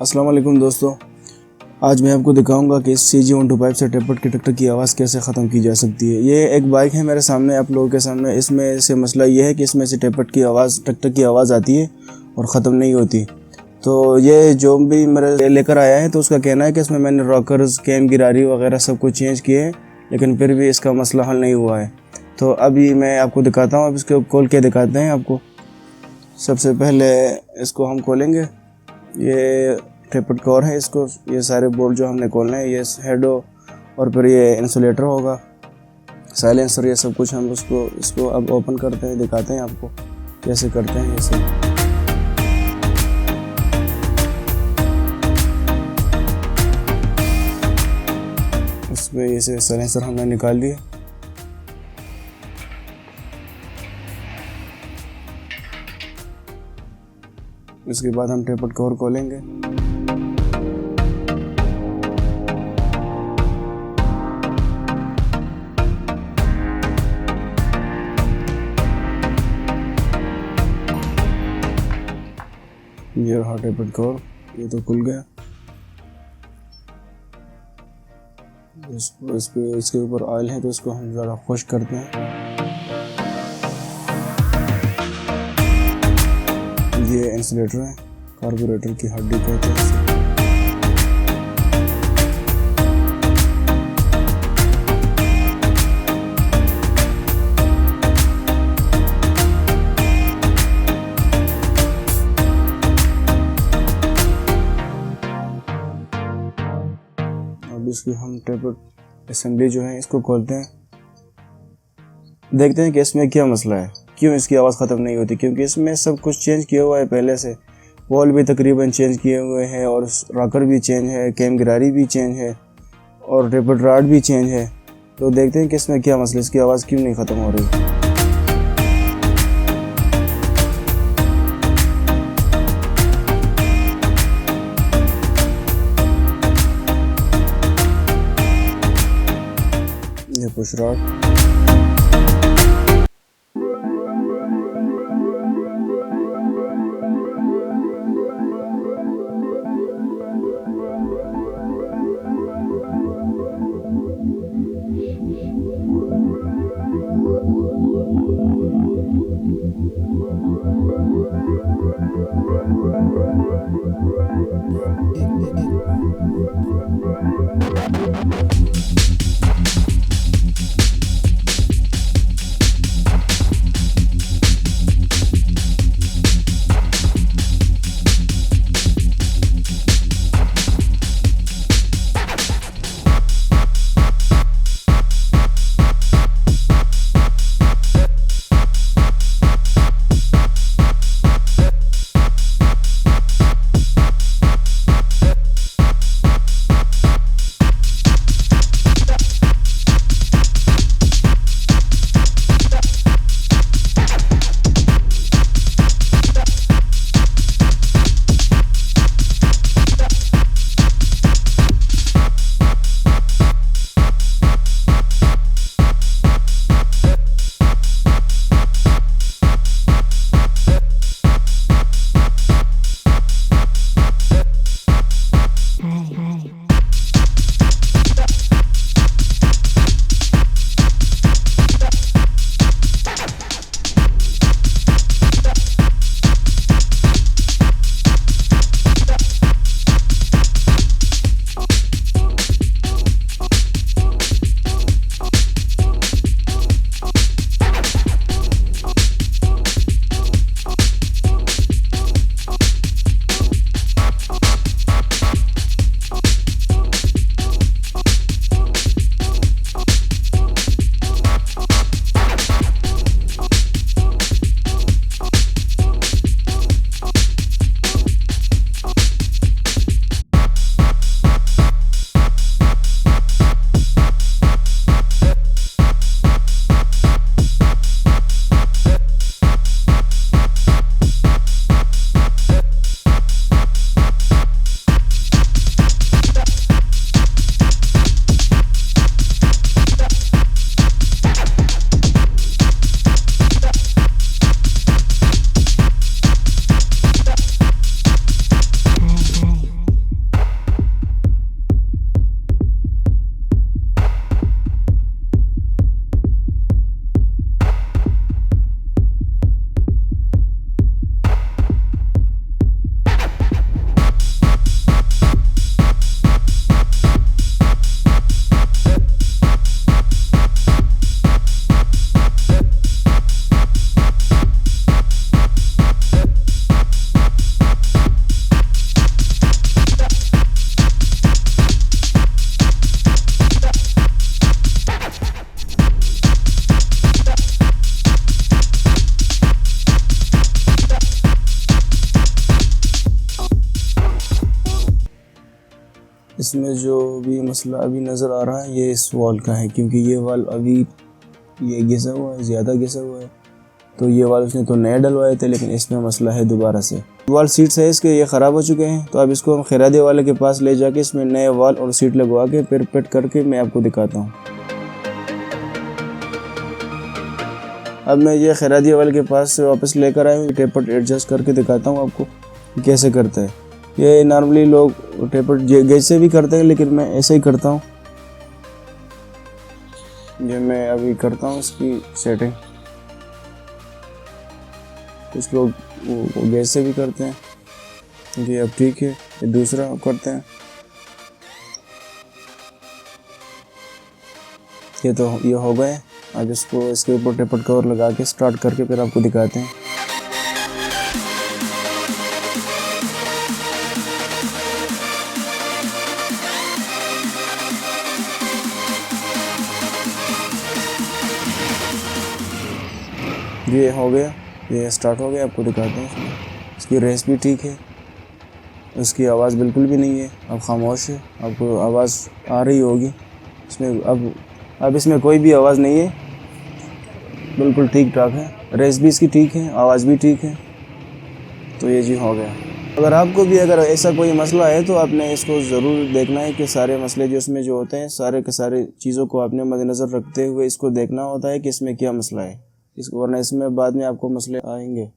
अस्सलाम वालेकुम दोस्तों, आज मैं आपको दिखाऊंगा कि इस CG125 से टैपेट के ट्रैक्टर की आवाज़ कैसे ख़त्म की जा सकती है। ये एक बाइक है मेरे सामने, आप लोगों के सामने। इसमें से मसला ये है कि इसमें से टैपेट की आवाज़, ट्रैक्टर की आवाज़ आती है और ख़त्म नहीं होती। तो ये जो भी मेरे लेकर आया है तो उसका कहना है कि इसमें मैंने रॉकर्स, कैम गिरारी वगैरह सब कुछ चेंज किए हैं, लेकिन फिर भी इसका मसला हल नहीं हुआ है। तो अभी मैं आपको दिखाता हूँ, अब इसको खोल के दिखाते हैं आपको। सबसे पहले इसको हम खोलेंगे। ये टैपेट कवर है, इसको ये सारे बोर्ड जो हमने खोलना है, ये हेड और फिर ये इंसुलेटर होगा, साइलेंसर, ये सब कुछ हम इसको अब ओपन करते हैं, दिखाते हैं आपको कैसे करते हैं ये सब। इसमें ये साइलेंसर हमने निकाल दिए। इसके बाद हम टैपेट कवर खोलेंगे। ये रहा टैपेट कवर, ये तो खुल गया। इसके ऊपर ऑयल है तो इसको हम ज़रा खुश करते हैं। ये इंसुलेटर है, कार्बोरेटर की हड्डी कहते हैं इसे। अब इसकी हम टैपेट असेंबली जो है इसको खोलते हैं, देखते हैं कि इसमें क्या मसला है, क्यों इसकी आवाज़ ख़त्म नहीं होती। क्योंकि इसमें सब कुछ चेंज किया हुआ है पहले से, वॉल भी तकरीबन चेंज किए हुए हैं और रॉकर भी चेंज है, कैम गिरारी भी चेंज है और टैपेट रॉड भी चेंज है। तो देखते हैं कि इसमें क्या मसला, इसकी आवाज़ क्यों नहीं ख़त्म हो रही। ये पुश रॉड, इसमें जो भी मसला अभी नज़र आ रहा है ये इस वाल का है, क्योंकि ये वाल अभी ये घिसा हुआ है, ज़्यादा घिसा हुआ है। तो ये वाल उसने तो नए डलवाए थे, लेकिन इसमें मसला है दोबारा से। वाल सीट्स है इसके, ये ख़राब हो चुके हैं। तो अब इसको हम खिरादे वाले के पास ले जाके इसमें नए वाल और सीट लगवा के फिर फिट करके मैं आपको दिखाता हूँ। अब मैं ये खिरादी वाले के पास से वापस लेकर आया हूँ। टेपट एडजस्ट करके दिखाता हूँ आपको कैसे करता है। ये नॉर्मली लोग टेपट गेज से भी करते हैं, लेकिन मैं ऐसे ही करता हूँ। ये मैं अभी करता हूँ इसकी सेटिंग। कुछ लोग वो गेज से भी करते हैं। ये अब ठीक है, ये दूसरा करते हैं। ये तो ये हो गए। अब इसको इसके ऊपर टेपट कवर लगा के स्टार्ट करके फिर आपको दिखाते हैं। ये हो गया, ये स्टार्ट हो गया, आपको दिखाते हैं। इसकी रेस भी ठीक है, उसकी आवाज़ बिल्कुल भी नहीं है, अब खामोश है। आपको आवाज़ आ रही होगी इसमें। अब इसमें कोई भी आवाज़ नहीं है, बिल्कुल ठीक ठाक है। रेस भी इसकी ठीक है, आवाज़ भी ठीक है। तो ये जी हो गया। अगर आपको भी अगर ऐसा कोई मसला है तो आपने इसको ज़रूर देखना है कि सारे मसले जो इसमें जो होते हैं, सारे के सारे चीज़ों को आपने मद्देनज़र रखते हुए इसको देखना होता है कि इसमें क्या मसला है। इसको, वरना इसमें बाद में आपको मसले आएंगे।